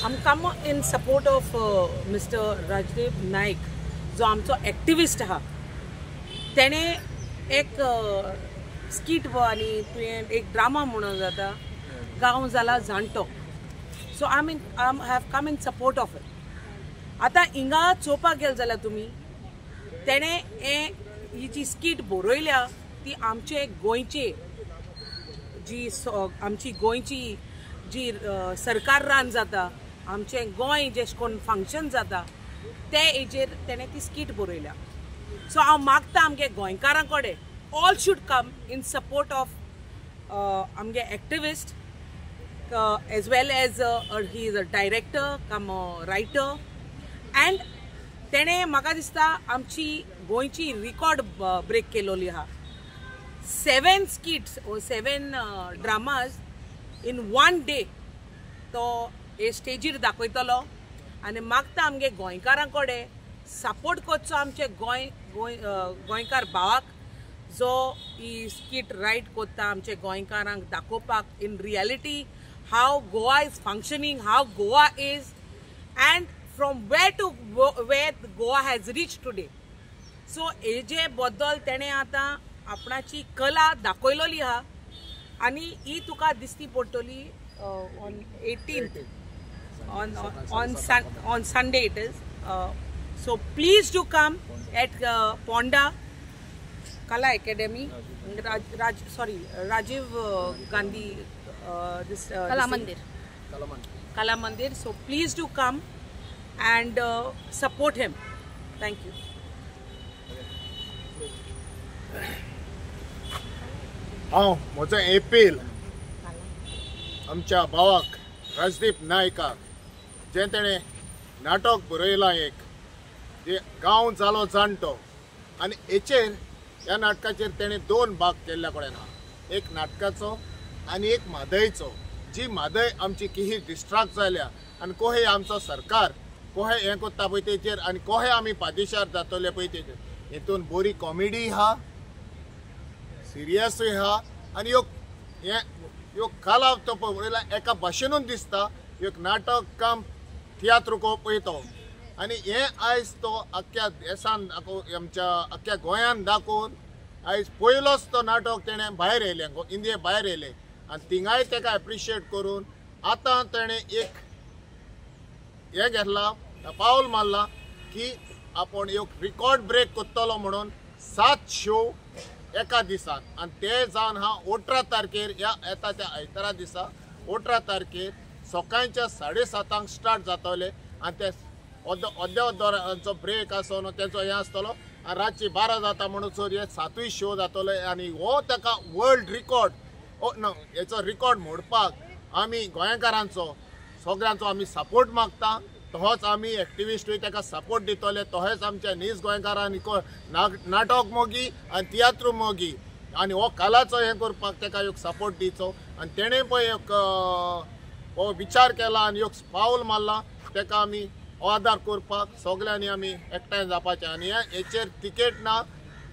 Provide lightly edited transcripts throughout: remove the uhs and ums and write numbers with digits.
I'm come in support of Mr. Rajdeep Naik, जो आमचो activist आहा. तेणे एक स्किट आनी तुवें एक ड्रामा म्हणून जाता गांव जाला जाणटो. So I have come in support of it. आतां हिंगा चोवपाक गेल जाल्यार तुमी तेणे ही जी स्किट बरयल्या ती आमचे गोंयचे जी आमची गोंयची जी सरकार रान जाता आमचे गोंय जे कोण फंक्शन जाता ते हेजेर तेणे ती स्किट बरयल्या. सो हांव मागता आमगे गोंयकारां कडेन all should come in support of आमगे activist as well as he is a director cum writer. And तेणे म्हाका दिसता आमची गोंयची रिकॉर्ड ब्रेक केलोली आहा. 7 स्किट्स or 7 dramas in one day तो हे स्टेजीर दाखयतलो. आनी मागता आमगे गोंयकारां कडेन सपोर्ट करचो आमचे गोंयकार भावाक जो ही स्किट रायट करता आमचे गोंयकारांक दाखोवपाक in reality how Goa is functioning, how Goa is and from where Goa has reach today. So हेजे बद्दल तेणे आतां आपणाची कला दाखयलोली आहा आनी ही तुका दिसती पडटली on 18th on Sunday it is. So please do come at Ponda Kala Academy, Rajiv Gandhi Kala Mandir. So please do come and support him. Thank you. हांव म्हजो एपील आमच्या भावाक राजदीप नायकाक जे तेणें नाटक बरयलां एक जे गांव जालो जाणटो आनी हेचेर ह्या नाटकाचेर तेणें 2 भाग केल्ल्या कडेन आहा. एक नाटकाचो आनी एक म्हादयचो. जी म्हादय आमची किही डिस्ट्रॅक्ट जाल्या आनी कोहे आमचो सरकार कोहे हें कोत्ता पळय तेचेर आनी कोहे आमी पादेशार जातले पळय तेचेर हितून बरी कॉमेडी आहा, सिरियसूय आहा आनी ह्यो कला तो पळयला एका भाशेनूच दिसता. एक नाटक कम तियात्र पळयतो आनी हें आयज तो आख्ख्या देशान आमच्या आख्ख्या गोंयान दाखोवन आयज पयलोच तो नाटक तेणें भायर येयलें, इंडिये भायर येयलें आनी थिंगाय ताका एप्रिशिएट करून आतां तेणें एक हें घेतला पावल मारला की आपण एक रिकॉर्ड ब्रेक करतलो म्हणून 7 शो एका दिसान आनी ते जावन हा 18 तारखेर ह्या येताच्या आयतारा दिसा 18 तारखेर सकाळच्या 7:30 स्टार्ट जातले आनी ते अर्द्या ब्रेक आसोन तेचो हें आसतलो आनी रातची 12 जाता म्हणसर हे 7 शो जातले आनी हो ताका वर्ल्ड रिकॉर्ड हेचो रिकॉर्ड मोडपाक आमी गोंयकारांचो सगळ्यांचो आमी सपोर्ट मागता. तोच आमी एक्टिविस्टूय ताका सपोर्ट दितले. तोहेच आमच्या नीज गोंयकारांनी नाटक मोगी आनी तियात्र मोगी आनी हो कलाचो हें करपाक ताका एक सपोर्ट दिवचो. आनी तेणें पळय एक हो विचार केला आनी एक पावल मारला ताका आमी आदार करपाक सगळ्यांनी आमी एकठांय जावपाचें. आनी हेचेर तिकेट ना,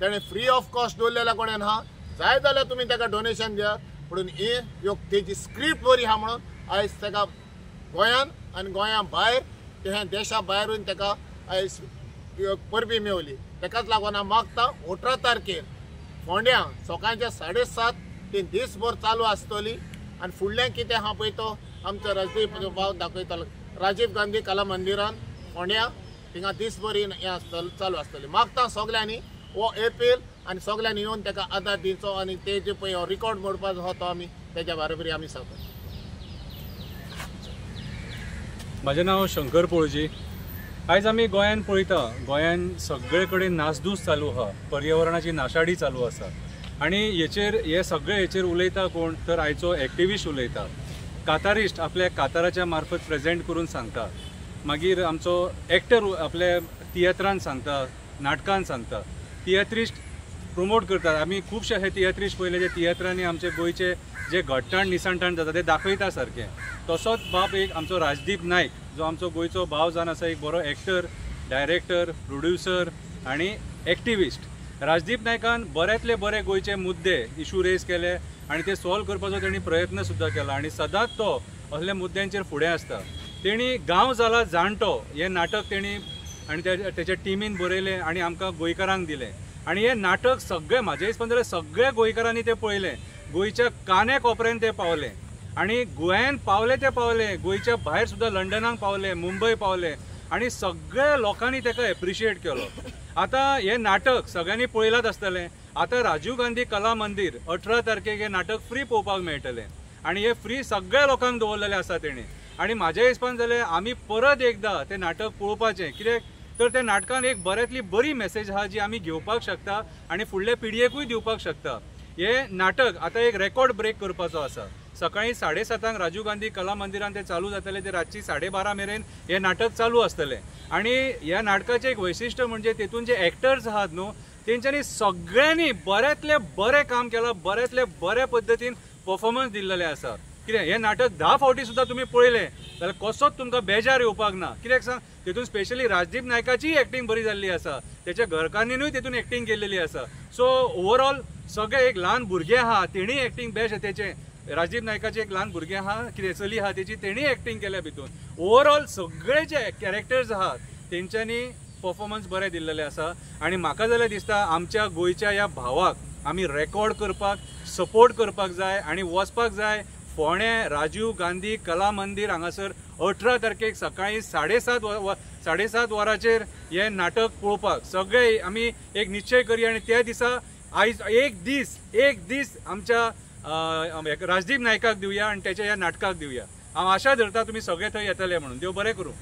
तेणें फ्री ऑफ कॉस्ट दवरलेल्या कडेन आहा. जाय जाल्यार तुमी ताका डोनेशन दियात. पूण ही एक तेजी स्क्रिप्ट बरी आहा म्हणून आयज ताका गोंयान आनी गोंया भायर ते देशा भायरून ताका आयज परबी मेवली. ताकाच लागून हांव मागता 18 तारखेर फोंड्या सकाळच्या 7:30 ती दीसभर चालू आसतली आनी फुडलें कितें आहा पळय तो आमचो राजदीप भाव दाखयतलो राजीव गांधी कला मंदिरान फोंड्या. थिंगा दीसभर हें आसतलें चालू आसतलें. मागता सगळ्यांनी हो एपील आनी सगळ्यांनी येवन ताका आदार दिवचो आनी तेजे पळय रिकॉर्ड मोडपाचो हो तो आमी तेज्या बरोबरी आमी सांगता. म्हजें नांव शंकर पळोवजी. आयज आमी गोंयान पळयता गोंयान सगळे कडेन नासधूस चालू आहा, पर्यावरणाची नाशाडी चालू आसा आनी हे सगळे उलयता कोण तर आयचो एक्टिविस्ट उलयता. कातारिस्ट आपल्या काताराच्या मार्फत प्रेजेंट करून सांगता. मागीर आमचो एक्टर आपल्या तियात्रान सांगता, नाटकान सांगता. तियात्रिस्ट प्रमोट करतात. आमी खुबशे अशे तियात्रिस्ट पळयले जे तियात्रांनी आमचे गोंयचे जे घट्टण निसणटाण जाता ते दाखयता सारकें. तसोच बाब एक आमचो राजदीप नायक जो आमचो गोंयचो भाव जावन आसा, एक बरो एक्टर, डायरेक्टर, प्रोड्युसर आनी एक्टिविस्ट. राजदीप नायकान बऱ्यांतले बरे गोंयचे मुद्दे इशू रेज केले आनी ते सॉल्व करपाचो तेणी प्रयत्न सुद्दां केला आनी सदांच तो असल्या मुद्द्यांचेर फुडें आसता. तेणी गांव जाला जाणटो हे नाटक तेणी आनी तेच्या टिमीन बरयलें आनी आमकां गोंयकारांक दिलें आनी हें नाटक सगळे म्हाजे हिसपान जाल्यार सगळ्या गोंयकारांनी तें पळयलें गोंयच्या काने कोपऱ्यान तें पावलें आनी गोंयान पावले ते पावले गोंयच्या भायर सुद्दां लंडनाक पावले मुंबय पावले आनी सगळ्या लोकांनी तेका एप्रिशिएट केलो। आतां हें नाटक सगळ्यांनी पळयलाच आसतलें। आतां राजीव गांधी कला मंदिर 18 तारखेक हें नाटक फ्री पळोवपाक मेळटलें आनी हें फ्री सगळ्या लोकांक दवरलेलें आसा तेणी आनी म्हाज्या हिसपान जाल्यार आमी परत एकदां तें नाटक पळोवपाचें कित्याक तर त्या नाटकान एक बऱ्यांतली बरी मेसेज आहा जी आमी घेवपाक शकता आनी फुडल्या पिळगेकूय दिवपाक शकता। हे नाटक आतां एक रेकॉर्ड ब्रेक करपाचो आसा। सकाळी 7:30 राजीव गांधी कला मंदिरान ते चालू जातले ते रातची 12:30 मेरेन हे नाटक चालू आसतले आनी ह्या नाटकाचें एक वैशिश्ट्य म्हणजे तेतून जे एक्टर्स आहात न्हू तेंच्यांनी सगळ्यांनी बऱ्यांतले बरें काम केलां बऱ्यांतले बऱ्या पद्दतीन परफॉर्मन्स दिल्लेले आसा। कित्याक हे नाटक 10 फावटी सुद्दां तुमी पळयलें जाल्यार कसोच तुमकां बेजार येवपाक ना। कित्याक सांग तेतून स्पेशली राजदीप नायकाची एक्टींग बरी जाल्ली आसा तेच्या घरकान्नीनूय तेतून एक्टींग केल्लेली आसा। सो ओवरऑल सगळे एक ल्हान भुरगे आहा तेणी एक्टींग बेस्ट तेचे राजदीप नायकाचे एक ल्हान भुरगे आहा कितें चली आहा तेची तेणी एक्टींग केल्या भितून ओवरऑल सगळे जे कॅरेक्टर्स आहात तेंच्यांनी परफॉर्मन्स बरें दिल्लेले आसा आनी म्हाका जाल्यार दिसता आमच्या गोंयच्या ह्या भावाक आमी रेकॉर्ड करपाक सपोर्ट करपाक जाय आनी वचपाक जाय फोंड्या राजीव गांधी कला मंदिर हांगासर 18 तारखेक सकाळी 7:30 वरांचेर हे नाटक पळोवपाक सगळे आमी एक निश्चय करया आनी त्या दिसा आयज एक दीस आमच्या राजदीप नायकाक दिवया आनी त्याच्या ह्या नाटकाक दिवया। हांव आशा धरता तुमी सगळे थंय येतले म्हणून। देव बरें करूं।